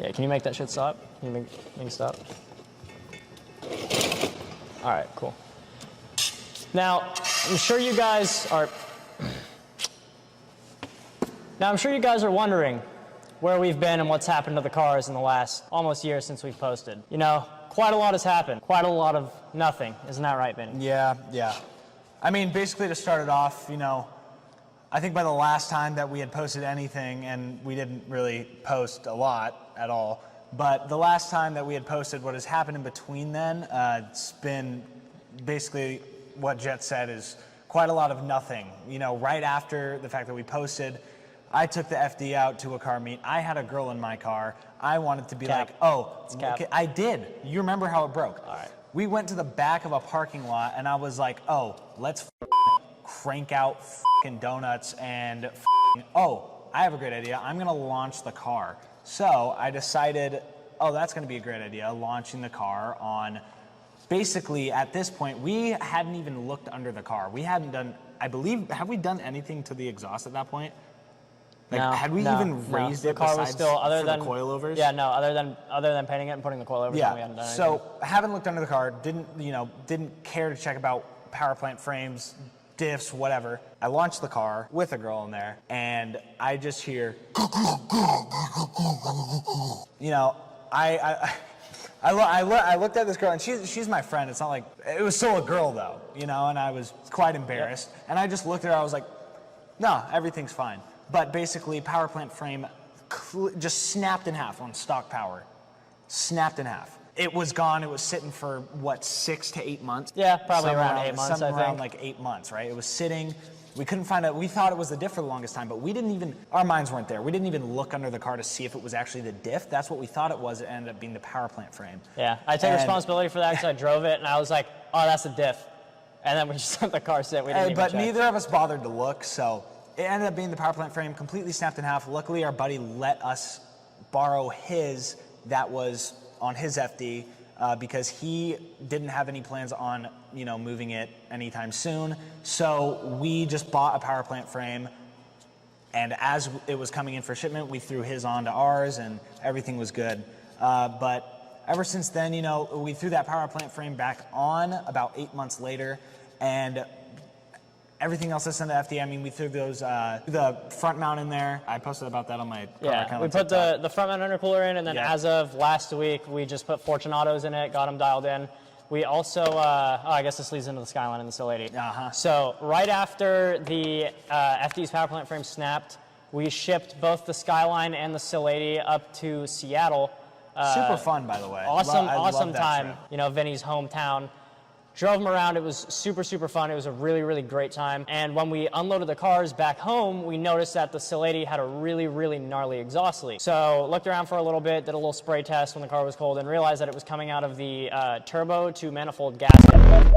Yeah, can you make that shit stop? Can you make it stop? All right, cool. Now, I'm sure you guys are wondering where we've been and what's happened to the cars in the last almost year since we've posted. You know, quite a lot has happened. Quite a lot of nothing. Isn't that right, Vinny? Yeah. I mean, basically to start it off, you know, I think by the last time that we had posted anything, and we didn't really post a lot at all, but the last time that we had posted, what has happened in between then, it's been basically what Jet said is quite a lot of nothing. You know, right after the fact that we posted, I took the FD out to a car meet. I had a girl in my car. I wanted to be Cap. like, oh, Cap. okay, I did. You remember how it broke. All right. We went to the back of a parking lot, and I was like, oh, let's crank out donuts and oh, I have a great idea. I'm going to launch the car. So I decided, oh, that's going to be a great idea, launching the car on, basically at this point, we hadn't even looked under the car. We hadn't done, I believe, have we done anything to the exhaust at that point? Like, no, had we even raised it? The car was still, other than the coilovers? Yeah, no, other than painting it and putting the coilovers on, we hadn't done anything. So haven't looked under the car, didn't care to check about power plant frames, diffs, whatever. I launched the car with a girl in there, and I just hear, you know, I looked at this girl, and she's my friend. It's not like, it was still a girl though, you know, and I was quite embarrassed. Yep. And I just looked at her, I was like, no, everything's fine. But basically, power plant frame just snapped in half on stock power. Snapped in half. It was gone. It was sitting for, what, 6 to 8 months? Yeah, probably around 8 months, I think. Around like 8 months, right? It was sitting. We couldn't find it. We thought it was the diff for the longest time, but we didn't even, our minds weren't there. We didn't even look under the car to see if it was actually the diff. That's what we thought it was. It ended up being the power plant frame. Yeah, I take responsibility for that because I drove it, and I was like, oh, that's the diff. And then we just let the car sit. We didn't even But check. neither of us bothered to look, so it ended up being the power plant frame, completely snapped in half. Luckily, our buddy let us borrow his that was on his FD because he didn't have any plans on, you know, moving it anytime soon. So we just bought a power plant frame, and as it was coming in for shipment, we threw his onto ours, and everything was good. But ever since then, you know, we threw that power plant frame back on about 8 months later, and everything else that's in the FD, I mean, we threw those, the front mount in there. I posted about that on my Yeah, we put the front mount intercooler in, and then as of last week, we just put Fortunatos in it, got them dialed in. We also, I guess this leads into the Skyline and the Silady. So right after the FD's power plant frame snapped, we shipped both the Skyline and the Silady up to Seattle. Super fun, by the way. Awesome time. You know, Vinny's hometown. Drove them around. It was super, super fun. It was a really, really great time. And when we unloaded the cars back home, we noticed that the Silady had a really, really gnarly exhaust leak. So looked around for a little bit, did a little spray test when the car was cold, and realized that it was coming out of the turbo to manifold gasket.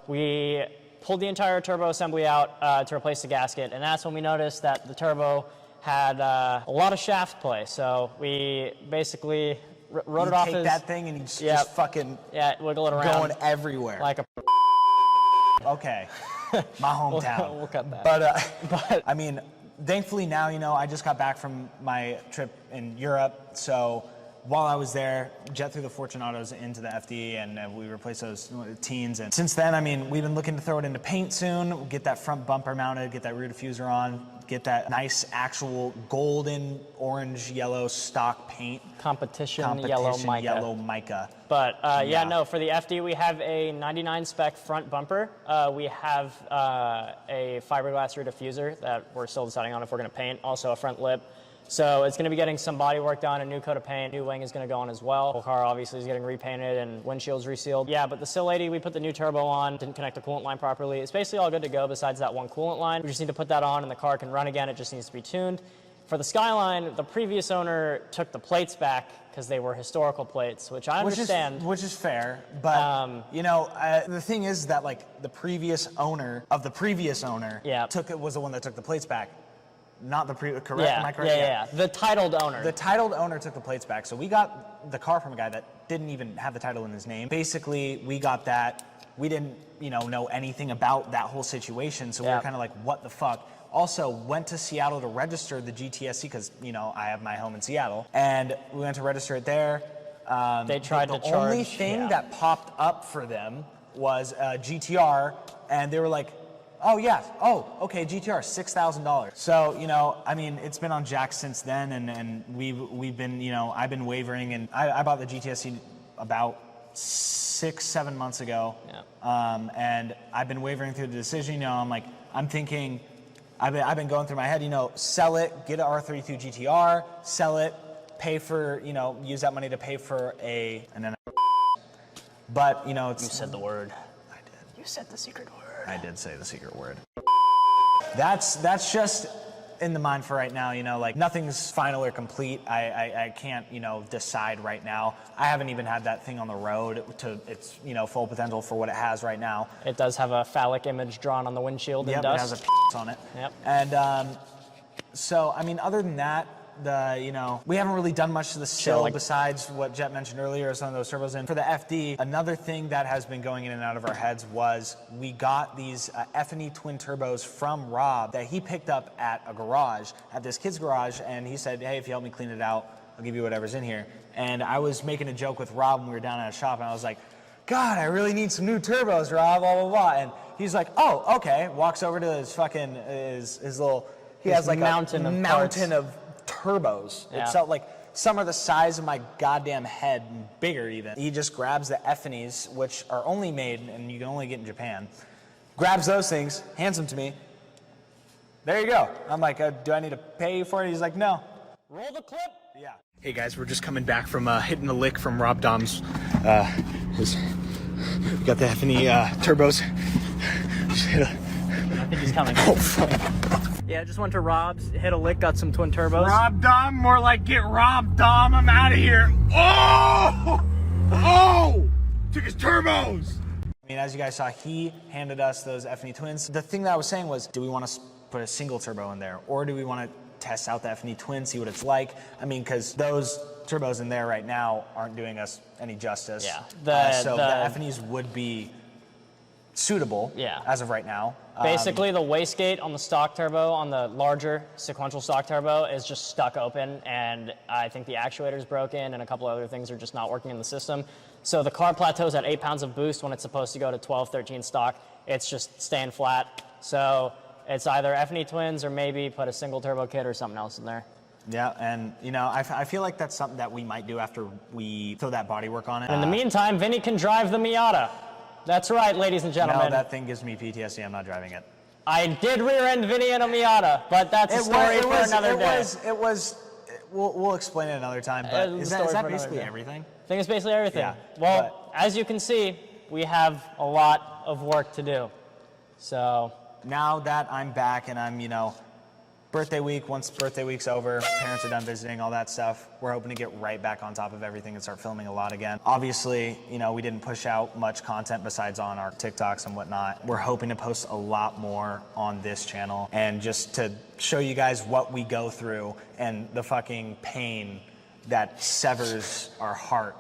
We pulled the entire turbo assembly out to replace the gasket, and that's when we noticed that the turbo had a lot of shaft play. So we basically wrote it off as... take that thing and you just fucking... Yeah, wiggle it around. Going everywhere. Like a... Okay. My hometown. We'll cut that. But, I mean, thankfully now, you know, I just got back from my trip in Europe, so while I was there, jet through the Fortunatos into the FD, and we replaced those teens. And since then, I mean, we've been looking to throw it into paint soon. We'll get that front bumper mounted, get that rear diffuser on, get that nice actual golden, orange, yellow stock paint. Competition yellow mica. But yeah, no, for the FD, we have a 99 spec front bumper. We have a fiberglass rear diffuser that we're still deciding on if we're going to paint. Also a front lip. So it's going to be getting some body work done, a new coat of paint, new wing is going to go on as well. The whole car obviously is getting repainted and windshields resealed. Yeah, but the Silady, we put the new turbo on, didn't connect the coolant line properly. It's basically all good to go besides that one coolant line. We just need to put that on and the car can run again. It just needs to be tuned. For the Skyline, the previous owner took the plates back because they were historical plates, which I understand. Which is fair, but you know, the thing is that like the previous owner of the previous owner was the one that took the plates back. Not the correct? Am I correct? Yeah. The titled owner. The titled owner took the plates back. So we got the car from a guy that didn't even have the title in his name. Basically, we got that. we didn't, know anything about that whole situation. So we were kind of like, what the fuck? Also went to Seattle to register the GTSC because, I have my home in Seattle. And we went to register it there. They tried to charge. The only thing that popped up for them was GTR. And they were like, oh, yeah. Oh, okay, GTR, $6,000. So, it's been on Jack since then. And we've been, I've been wavering. And I bought the GTSC about 6-7 months ago. Yeah. And I've been wavering through the decision. I'm thinking, I've been going through my head, sell it, get an R32 GTR, sell it, pay for, use that money to pay for but, it's... You said the word. I did. You said the secret word. I did say the secret word. That's just in the mind for right now, nothing's final or complete. I can't, decide right now. I haven't even had that thing on the road to its, full potential for what it has right now. It does have a phallic image drawn on the windshield in dust. It has a on it. Yep. And so, other than that, we haven't really done much to the sill besides what Jet mentioned earlier, some of those turbos in. For the FD, another thing that has been going in and out of our heads was we got these F&E twin turbos from Rob that he picked up at a garage, at this kid's garage, and he said, hey, if you help me clean it out, I'll give you whatever's in here. And I was making a joke with Rob when we were down at a shop, and I was like, God, I really need some new turbos, Rob, blah, blah, blah. And he's like, oh, okay. Walks over to his fucking, his little, he has like mountain of turbos. Yeah. It felt like some are the size of my goddamn head and bigger even. He just grabs the F&Es, which are only made and you can only get in Japan, grabs those things, hands them to me. There you go. I'm like, do I need to pay you for it? He's like, no. Roll the clip. Yeah. Hey guys, we're just coming back from hitting a lick from Rob Dom's. We got the F&E turbos. I think he's coming. Oh, fuck. Yeah, just went to Rob's, hit a lick, got some twin turbos. Rob Dom, more like get Rob Dom, I'm out of here. Oh! Oh! Took his turbos! As you guys saw, he handed us those F&E twins. The thing that I was saying was, do we want to put a single turbo in there? Or do we want to test out the F&E twin, see what it's like? Because those turbos in there right now aren't doing us any justice. Yeah. So the F&Es would be suitable as of right now. Basically, the wastegate on the stock turbo, on the larger sequential stock turbo, is just stuck open, and I think the actuator's broken, and a couple other things are just not working in the system. So the car plateaus at 8 pounds of boost when it's supposed to go to 12, 13 stock. It's just staying flat. So it's either F&E twins or maybe put a single turbo kit or something else in there. Yeah, and I feel like that's something that we might do after we throw that bodywork on it. And in the meantime, Vinny can drive the Miata. That's right, ladies and gentlemen. No, that thing gives me PTSD. I'm not driving it. I did rear-end Vinny in a Miata, but that's a story for another day. We'll explain it another time, but is that basically everything? I think it's basically everything. Yeah, well, as you can see, we have a lot of work to do. So now that I'm back and I'm, birthday week, once birthday week's over, parents are done visiting, all that stuff, we're hoping to get right back on top of everything and start filming a lot again. Obviously, we didn't push out much content besides on our TikToks and whatnot. We're hoping to post a lot more on this channel and just to show you guys what we go through and the fucking pain that severs our heart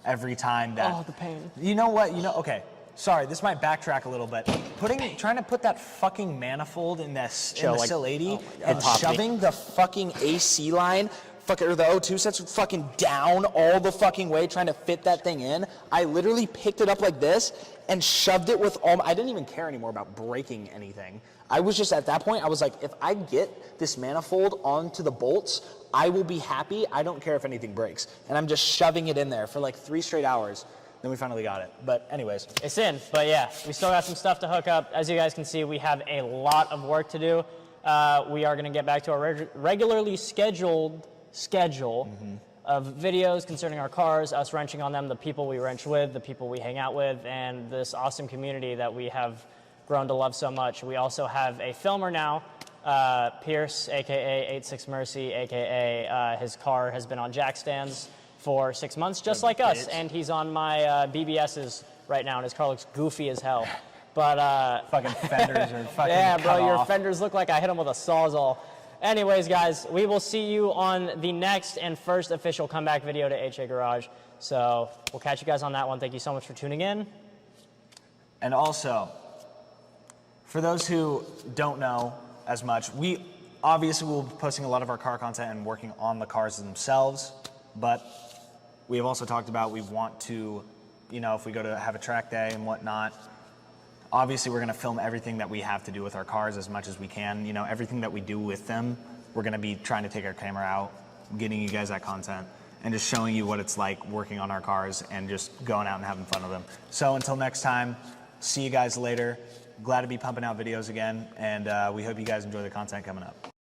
every time that... Oh, the pain. You know what? Okay. Sorry, this might backtrack a little bit. Trying to put that fucking manifold in the SIL 80 and shoving the fucking AC line, or the O2 sets fucking down all the fucking way, trying to fit that thing in. I literally picked it up like this and shoved it with all. I didn't even care anymore about breaking anything. I was just at that point. I was like, if I get this manifold onto the bolts, I will be happy. I don't care if anything breaks, and I'm just shoving it in there for like 3 straight hours. Then we finally got it. But anyways. It's in, but yeah, we still got some stuff to hook up. As you guys can see, we have a lot of work to do. We are going to get back to our regularly scheduled schedule of videos concerning our cars, us wrenching on them, the people we wrench with, the people we hang out with, and this awesome community that we have grown to love so much. We also have a filmer now, Pierce, a.k.a. 86 Mercy, a.k.a. His car has been on jack stands for 6 months, just like us, and he's on my BBSs right now, and his car looks goofy as hell. But fucking fenders are fucking yeah, bro, your off. fenders look like I hit them with a sawzall. Anyways, guys, we will see you on the next and first official comeback video to HA Garage. So we'll catch you guys on that one. Thank you so much for tuning in. And also, for those who don't know as much, we obviously will be posting a lot of our car content and working on the cars themselves, but we have also talked about we want to, you know, if we go to have a track day and whatnot, obviously we're gonna film everything that we have to do with our cars as much as we can. You know, everything that we do with them, we're gonna be trying to take our camera out, getting you guys that content, and just showing you what it's like working on our cars and just going out and having fun with them. So until next time, see you guys later. Glad to be pumping out videos again, and we hope you guys enjoy the content coming up.